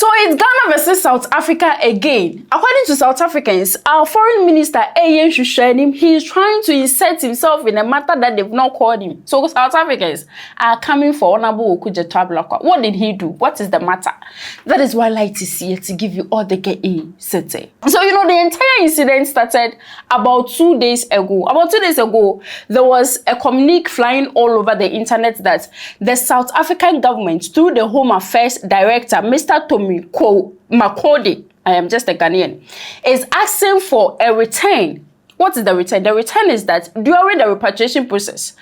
So it's Ghana versus South Africa again. According to South Africans, our foreign minister, Ayen Shushenim, he is trying to insert himself in a matter that they've not called him. So South Africans are coming for Honorable Okudzeto. What did he do? What is the matter? That is why Light is here to give you all the city. So, you know, the entire incident started about 2 days ago. About 2 days ago, there was a communique flying all over the internet that the South African government, through the Home Affairs Director, Mr. Tommy Makode, I am just a Ghanaian, is asking for a return. What is the return? The return is that during the repatriation process,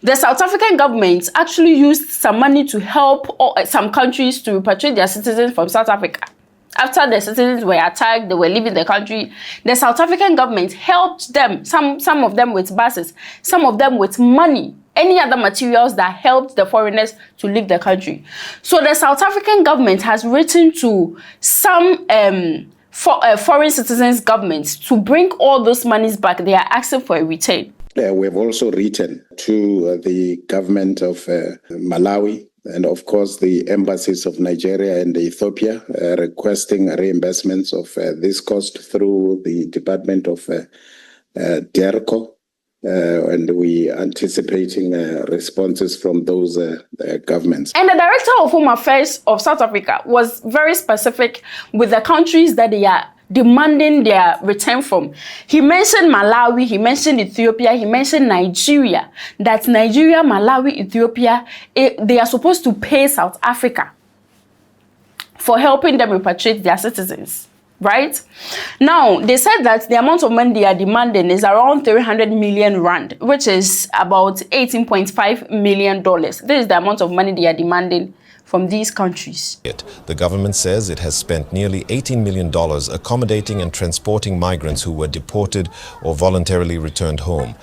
the South African government actually used some money to help some countries to repatriate their citizens from South Africa. After the citizens were attacked, they were leaving the country, the South African government helped them, some of them with buses, some of them with money, any other materials that helped the foreigners to leave the country. So the South African government has written to some foreign citizens' governments to bring all those monies back. They are asking for a return. We've also written to the government of Malawi and, of course, the embassies of Nigeria and Ethiopia requesting reimbursements of this cost through the Department of DERCO. And we are anticipating responses from those governments. And the Director of Home Affairs of South Africa was very specific with the countries that they are demanding their return from. He mentioned Malawi, he mentioned Ethiopia, he mentioned Nigeria. That Nigeria, Malawi, Ethiopia, they are supposed to pay South Africa for helping them repatriate their citizens. Right? Now, they said that the amount of money they are demanding is around 300 million rand, which is about $18.5 million. This is the amount of money they are demanding from these countries. The government says it has spent nearly $18 million accommodating and transporting migrants who were deported or voluntarily returned home.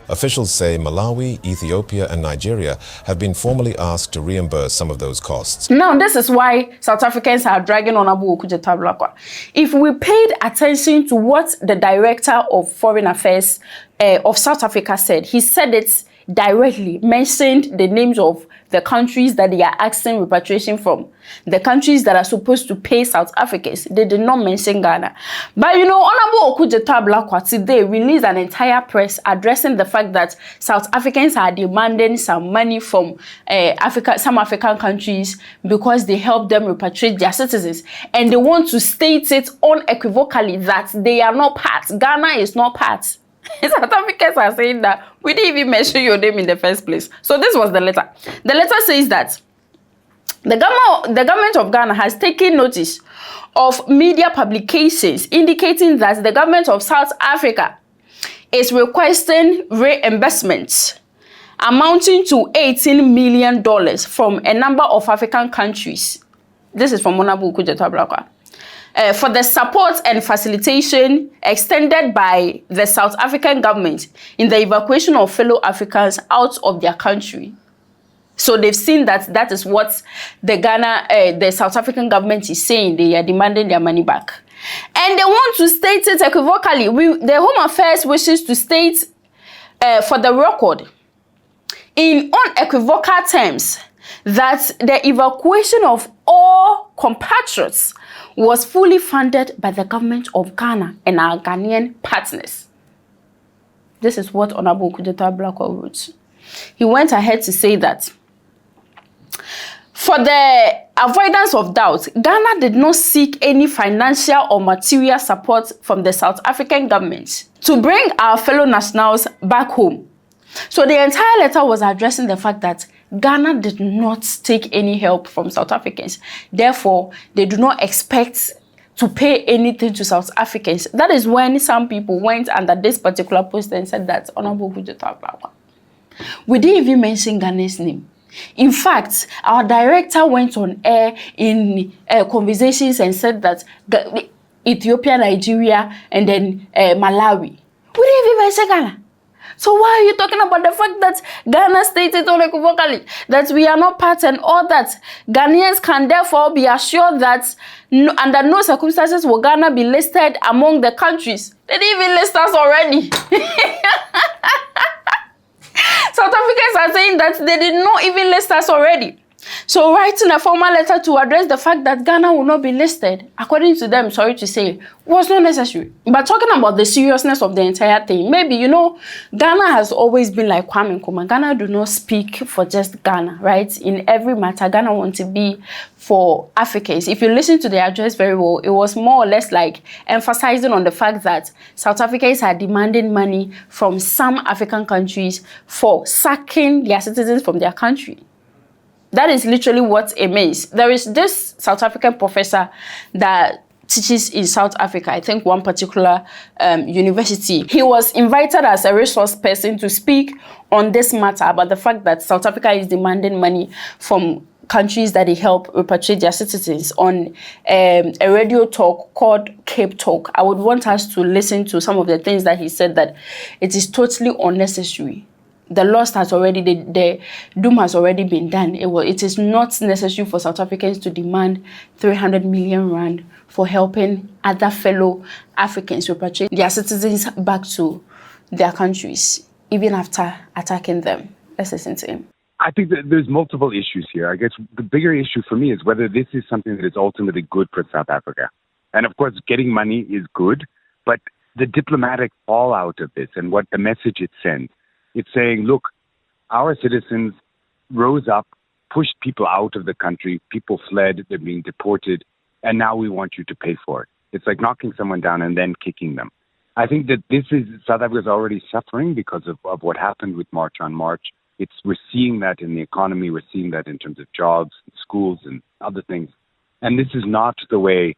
Officials say Malawi, Ethiopia and Nigeria have been formally asked to reimburse some of those costs. Now, this is why South Africans are dragging on Abu Okudzeto. If we paid attention to what the Director of Foreign Affairs of South Africa said, he said it directly, mentioned the names of the countries that they are asking repatriation from, the countries that are supposed to pay South Africans. They did not mention Ghana. But you know, Honorable Okudzeto today released an entire press addressing the fact that South Africans are demanding some money from some African countries because they help them repatriate their citizens. And they want to state it unequivocally that they are not part. Ghana is not part. South Africans are saying that we didn't even mention your name in the first place. So this was the letter. The letter says that the government of Ghana has taken notice of media publications indicating that the government of South Africa is requesting reimbursements amounting to $18 million from a number of African countries. This is from Honorable Okudzeto. For the support and facilitation extended by the South African government in the evacuation of fellow Africans out of their country. So they've seen that that is what the South African government is saying. They are demanding their money back. And they want to state it equivocally. The Home Affairs wishes to state for the record in unequivocal terms that the evacuation of all compatriots was fully funded by the government of Ghana and our Ghanaian partners. This is what Honorable Okudzeto wrote. He went ahead to say that for the avoidance of doubt, Ghana did not seek any financial or material support from the South African government to bring our fellow nationals back home. So the entire letter was addressing the fact that Ghana did not take any help from South Africans. Therefore, they do not expect to pay anything to South Africans. That is when some people went under this particular post and said that Honorable Okudzeto. We didn't even mention Ghana's name. In fact, our director went on air in conversations and said that Ethiopia, Nigeria, and then Malawi. We didn't even mention Ghana. So why are you talking about the fact that Ghana stated unequivocally that we are not part and all that? Ghanaians can therefore be assured that under no circumstances will Ghana be listed among the countries. They didn't even list us already. South Africans are saying that they did not even list us already. So writing a formal letter to address the fact that Ghana will not be listed, according to them, sorry to say, was not necessary. But talking about the seriousness of the entire thing, maybe, Ghana has always been like Kwame Nkrumah. Ghana do not speak for just Ghana, right? In every matter, Ghana wants to be for Africans. If you listen to the address very well, it was more or less like emphasizing on the fact that South Africans are demanding money from some African countries for sacking their citizens from their country. That is literally what it means. There is this South African professor that teaches in South Africa, I think one particular university. He was invited as a resource person to speak on this matter about the fact that South Africa is demanding money from countries that they help repatriate their citizens on a radio talk called Cape Talk. I would want us to listen to some of the things that he said, that it is totally unnecessary. The loss has already, the doom has already been done. It is not necessary for South Africans to demand 300 million rand for helping other fellow Africans repatriate their citizens back to their countries, even after attacking them. Let's listen to him. I think that there's multiple issues here. I guess the bigger issue for me is whether this is something that is ultimately good for South Africa. And of course, getting money is good, but the diplomatic fallout of this and what the message it sends, it's saying, look, our citizens rose up, pushed people out of the country, people fled, they're being deported, and now we want you to pay for it. It's like knocking someone down and then kicking them. I think that South Africa is already suffering because of what happened with March on March. We're seeing that in the economy, we're seeing that in terms of jobs, schools, and other things. And this is not the way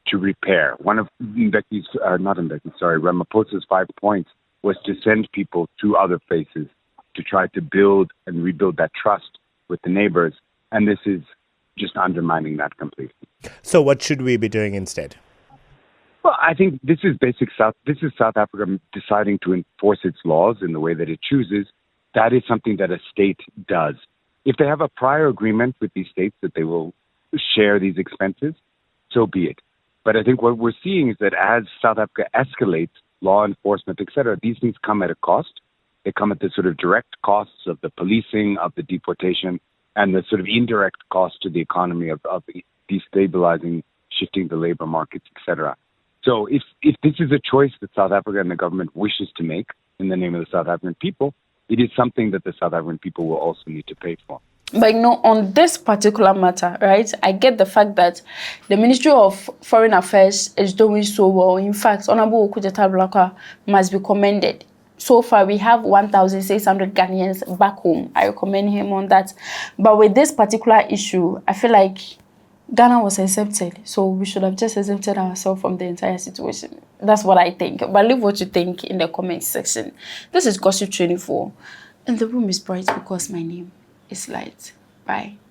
to repair. One of Ramaphosa's 5 points was to send people to other places to try to build and rebuild that trust with the neighbors. And this is just undermining that completely. So what should we be doing instead? Well, I think this is South Africa deciding to enforce its laws in the way that it chooses. That is something that a state does. If they have a prior agreement with these states that they will share these expenses, so be it. But I think what we're seeing is that as South Africa escalates law enforcement, etc., these things come at a cost. They come at the sort of direct costs of the policing, of the deportation, and the sort of indirect cost to the economy of destabilizing, shifting the labor markets, etc. So if this is a choice that South Africa and the government wishes to make in the name of the South African people, it is something that the South African people will also need to pay for. But on this particular matter, right, I get the fact that the Ministry of Foreign Affairs is doing so well. In fact, Honorable Okudzeto Ablakwa must be commended. So far, we have 1,600 Ghanaians back home. I recommend him on that. But with this particular issue, I feel like Ghana was exempted. So we should have just exempted ourselves from the entire situation. That's what I think. But leave what you think in the comment section. This is Gossip 24. And the room is bright because my name is Light. Bye.